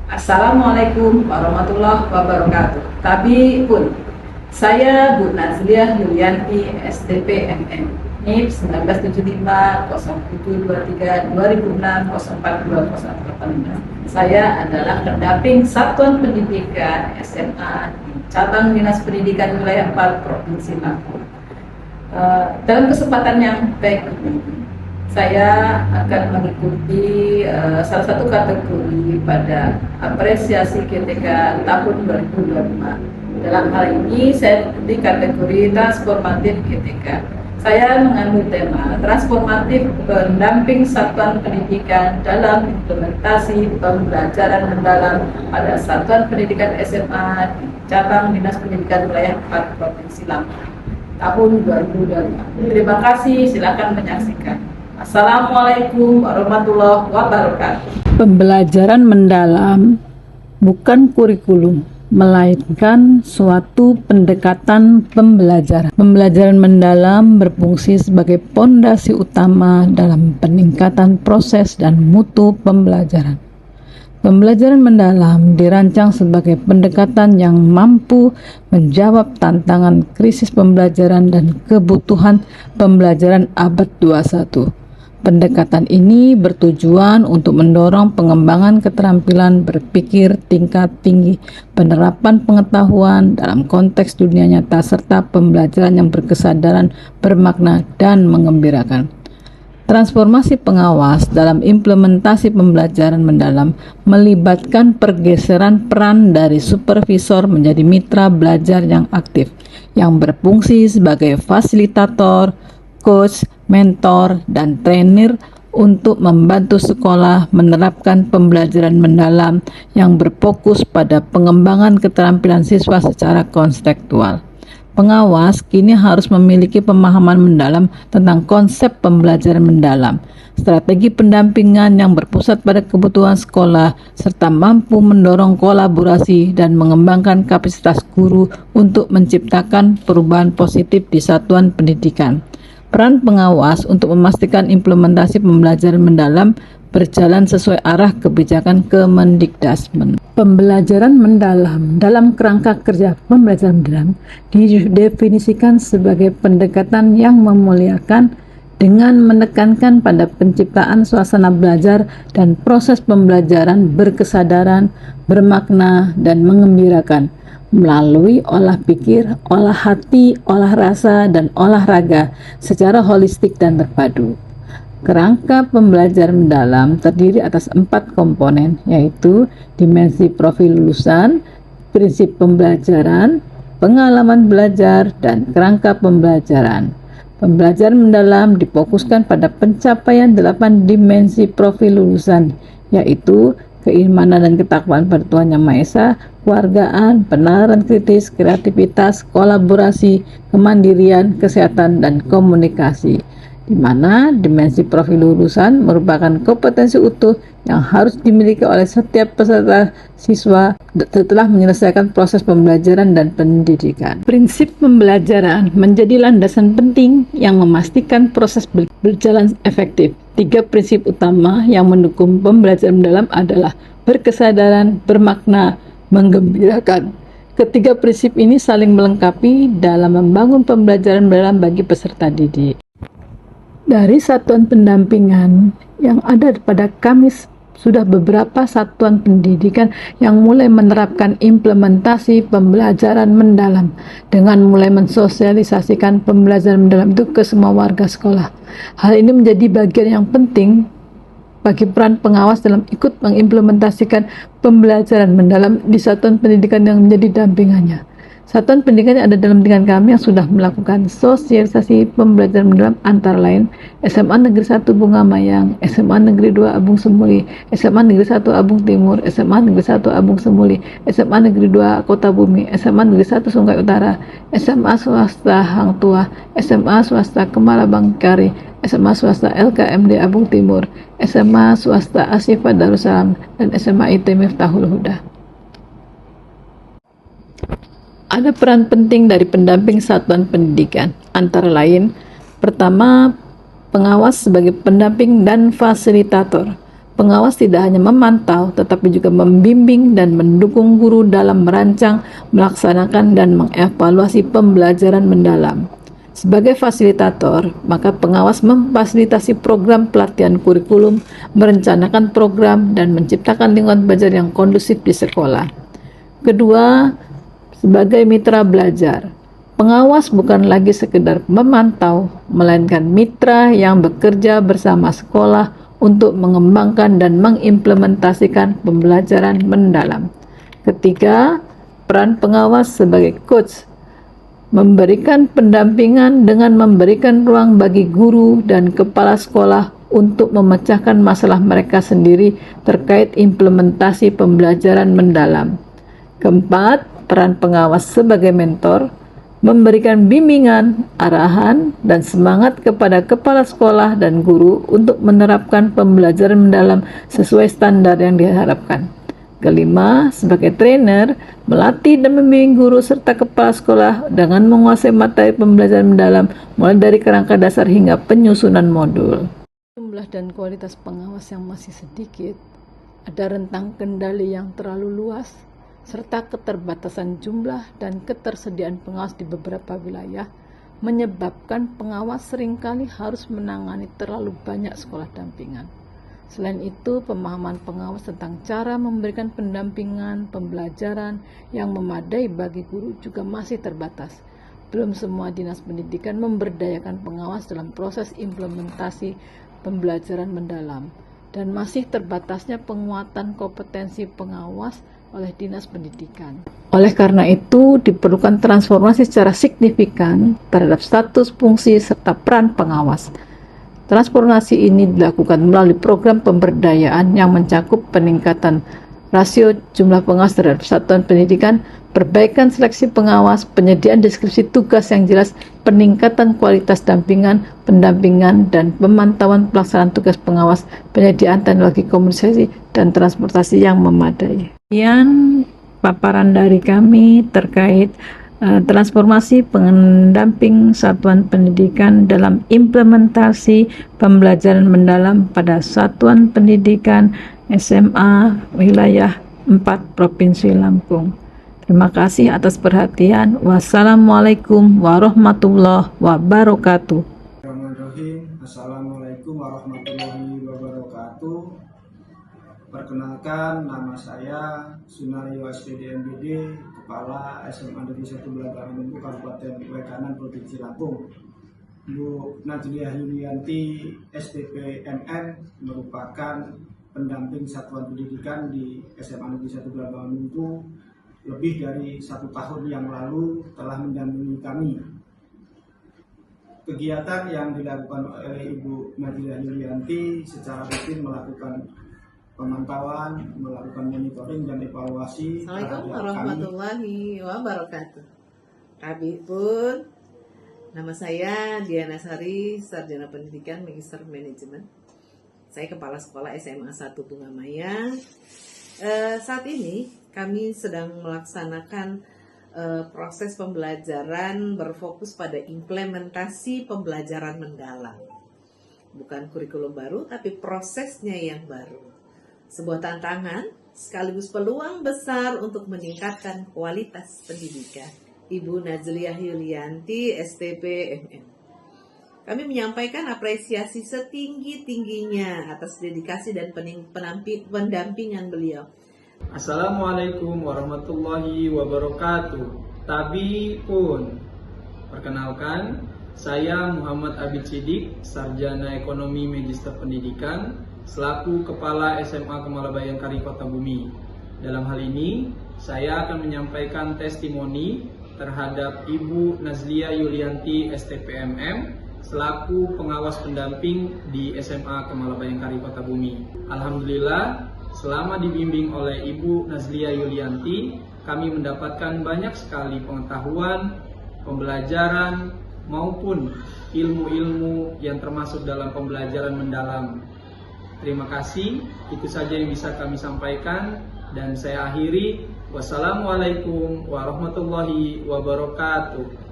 Assalamualaikum warahmatullahi wabarakatuh. Tapi pun, saya Bu Nazliah Yulianti, STP MM, NIP 1975-0723-2006-042018. Saya adalah pendamping Satuan Pendidikan SMA di Cabang Dinas Pendidikan Wilayah 4 Provinsi Lampung. Dalam kesempatan yang baik ini, saya akan mengikuti salah satu kategori pada apresiasi GTK tahun 2025. Dalam hal ini saya mengikuti kategori transformatif GTK. Saya mengambil tema transformatif pendamping satuan pendidikan dalam implementasi pembelajaran mendalam pada satuan pendidikan SMA di Cabang Dinas Pendidikan Wilayah 4 Provinsi Lampung tahun 2025. Terima kasih, silakan menyaksikan. Assalamualaikum warahmatullahi wabarakatuh. Pembelajaran mendalam bukan kurikulum, melainkan suatu pendekatan pembelajaran. Pembelajaran mendalam berfungsi sebagai pondasi utama dalam peningkatan proses dan mutu pembelajaran. Pembelajaran mendalam dirancang sebagai pendekatan yang mampu menjawab tantangan krisis pembelajaran dan kebutuhan pembelajaran abad 21. Pendekatan ini bertujuan untuk mendorong pengembangan keterampilan berpikir tingkat tinggi, penerapan pengetahuan dalam konteks dunia nyata, serta pembelajaran yang berkesadaran, bermakna, dan menggembirakan. Transformasi pengawas dalam implementasi pembelajaran mendalam melibatkan pergeseran peran dari supervisor menjadi mitra belajar yang aktif, yang berfungsi sebagai fasilitator, coach, mentor, dan trainer untuk membantu sekolah menerapkan pembelajaran mendalam yang berfokus pada pengembangan keterampilan siswa secara konstekstual. Pengawas kini harus memiliki pemahaman mendalam tentang konsep pembelajaran mendalam, strategi pendampingan yang berpusat pada kebutuhan sekolah, serta mampu mendorong kolaborasi dan mengembangkan kapasitas guru untuk menciptakan perubahan positif di satuan pendidikan. Peran pengawas untuk memastikan implementasi pembelajaran mendalam berjalan sesuai arah kebijakan Kemendikdasmen. Pembelajaran mendalam dalam kerangka kerja pembelajaran mendalam didefinisikan sebagai pendekatan yang memuliakan dengan menekankan pada penciptaan suasana belajar dan proses pembelajaran berkesadaran, bermakna, dan mengembirakan melalui olah pikir, olah hati, olah rasa, dan olahraga secara holistik dan terpadu. Kerangka pembelajaran mendalam terdiri atas 4 komponen, yaitu dimensi profil lulusan, prinsip pembelajaran, pengalaman belajar, dan kerangka pembelajaran. Pembelajaran mendalam difokuskan pada pencapaian 8 dimensi profil lulusan, yaitu keimanan dan ketakwaan pada Tuhan Yang Maha Esa, kewargaan, penalaran kritis, kreativitas, kolaborasi, kemandirian, kesehatan, dan komunikasi, di mana dimensi profil lulusan merupakan kompetensi utuh yang harus dimiliki oleh setiap peserta siswa setelah menyelesaikan proses pembelajaran dan pendidikan. Prinsip pembelajaran menjadi landasan penting yang memastikan proses berjalan efektif. 3 prinsip utama yang mendukung pembelajaran mendalam adalah berkesadaran, bermakna, menggembirakan. Ketiga prinsip ini saling melengkapi dalam membangun pembelajaran mendalam bagi peserta didik. Dari satuan pendampingan yang ada pada kami, sudah beberapa satuan pendidikan yang mulai menerapkan implementasi pembelajaran mendalam dengan mulai mensosialisasikan pembelajaran mendalam itu ke semua warga sekolah. Hal ini menjadi bagian yang penting bagi peran pengawas dalam ikut mengimplementasikan pembelajaran mendalam di satuan pendidikan yang menjadi dampingannya. Satuan pendidikan yang ada dalam lingkungan kami yang sudah melakukan sosialisasi pembelajaran mendalam antara lain SMA Negeri 1 Bunga Mayang, SMA Negeri 2 Abung Semuli, SMA Negeri 1 Abung Timur, SMA Negeri 1 Abung Semuli, SMA Negeri 2 Kota Bumi, SMA Negeri 1 Sungai Utara, SMA Swasta Hang Tua, SMA Swasta Kemala Bangkari, SMA Swasta LKMD Abung Timur, SMA Swasta Asyifa Darussalam, dan SMA IT Miftahul Huda. Ada peran penting dari pendamping satuan pendidikan, antara lain, pertama, pengawas sebagai pendamping dan fasilitator. Pengawas tidak hanya memantau, tetapi juga membimbing dan mendukung guru dalam merancang, melaksanakan, dan mengevaluasi pembelajaran mendalam. Sebagai fasilitator, maka pengawas memfasilitasi program pelatihan kurikulum, merencanakan program, dan menciptakan lingkungan belajar yang kondusif di sekolah. Kedua, sebagai mitra belajar, pengawas bukan lagi sekedar memantau, melainkan mitra yang bekerja bersama sekolah untuk mengembangkan dan mengimplementasikan pembelajaran mendalam. Ketiga, peran pengawas sebagai coach, memberikan pendampingan dengan memberikan ruang bagi guru dan kepala sekolah untuk memecahkan masalah mereka sendiri terkait implementasi pembelajaran mendalam. Keempat, peran pengawas sebagai mentor, memberikan bimbingan, arahan, dan semangat kepada kepala sekolah dan guru untuk menerapkan pembelajaran mendalam sesuai standar yang diharapkan. Kelima, sebagai trainer, melatih dan membimbing guru serta kepala sekolah dengan menguasai materi pembelajaran mendalam mulai dari kerangka dasar hingga penyusunan modul. Jumlah dan kualitas pengawas yang masih sedikit, ada rentang kendali yang terlalu luas, serta keterbatasan jumlah dan ketersediaan pengawas di beberapa wilayah menyebabkan pengawas seringkali harus menangani terlalu banyak sekolah dampingan. Selain itu, pemahaman pengawas tentang cara memberikan pendampingan pembelajaran yang memadai bagi guru juga masih terbatas. Belum semua dinas pendidikan memberdayakan pengawas dalam proses implementasi pembelajaran mendalam, dan masih terbatasnya penguatan kompetensi pengawas oleh dinas pendidikan. Oleh karena itu, diperlukan transformasi secara signifikan terhadap status, fungsi, serta peran pengawas. Transformasi ini dilakukan melalui program pemberdayaan yang mencakup peningkatan rasio jumlah pengawas terhadap satuan pendidikan, perbaikan seleksi pengawas, penyediaan deskripsi tugas yang jelas, peningkatan kualitas dampingan, pendampingan, dan pemantauan pelaksanaan tugas pengawas, penyediaan teknologi komunikasi, dan transportasi yang memadai. Sekian paparan dari kami terkait transformasi pendamping satuan pendidikan dalam implementasi pembelajaran mendalam pada satuan pendidikan SMA wilayah 4 Provinsi Lampung. Terima kasih atas perhatian. Wassalamualaikum warahmatullahi wabarakatuh. Assalamualaikum warahmatullahi wabarakatuh. Perkenalkan, nama saya Sunario SPD MBD, Kepala SMA Negeri 1 Belakangan Lumbu, Kabupaten Wekanan, Provinsi Lampung. Bu Najliah Yulianti, STP MM, merupakan pendamping satuan pendidikan di SMA Negeri 1 Belakangan Lumbu. Lebih dari 1 tahun yang lalu telah mendampingi kami. Kegiatan yang dilakukan oleh Ibu Najliah Yulianti secara rutin melakukan pemantauan, melakukan monitoring dan evaluasi. Assalamualaikum warahmatullahi wabarakatuh. Kami pun, nama saya Diana Sari, Sarjana Pendidikan Magister Manajemen. Saya Kepala Sekolah SMA 1 Bunga Maya. Saat ini kami sedang melaksanakan proses pembelajaran berfokus pada implementasi pembelajaran mendalam. Bukan kurikulum baru, tapi prosesnya yang baru. Sebuah tantangan sekaligus peluang besar untuk meningkatkan kualitas pendidikan. Ibu Najliah Yulianti, STP MM. Kami menyampaikan apresiasi setinggi-tingginya atas dedikasi dan pendampingan beliau. Assalamualaikum warahmatullahi wabarakatuh. Tabi pun. Perkenalkan, saya Muhammad Abid Sidik, Sarjana Ekonomi Magister Pendidikan, selaku Kepala SMA Kemala Bayangkari Kota Bumi. Dalam hal ini, saya akan menyampaikan testimoni terhadap Ibu Najliah Yulianti STPMM selaku pengawas pendamping di SMA Kemala Bayangkari Kota Bumi. Alhamdulillah, selama dibimbing oleh Ibu Najliah Yulianti, kami mendapatkan banyak sekali pengetahuan, pembelajaran, maupun ilmu-ilmu yang termasuk dalam pembelajaran mendalam. Terima kasih, itu saja yang bisa kami sampaikan, dan saya akhiri. Wassalamualaikum warahmatullahi wabarakatuh.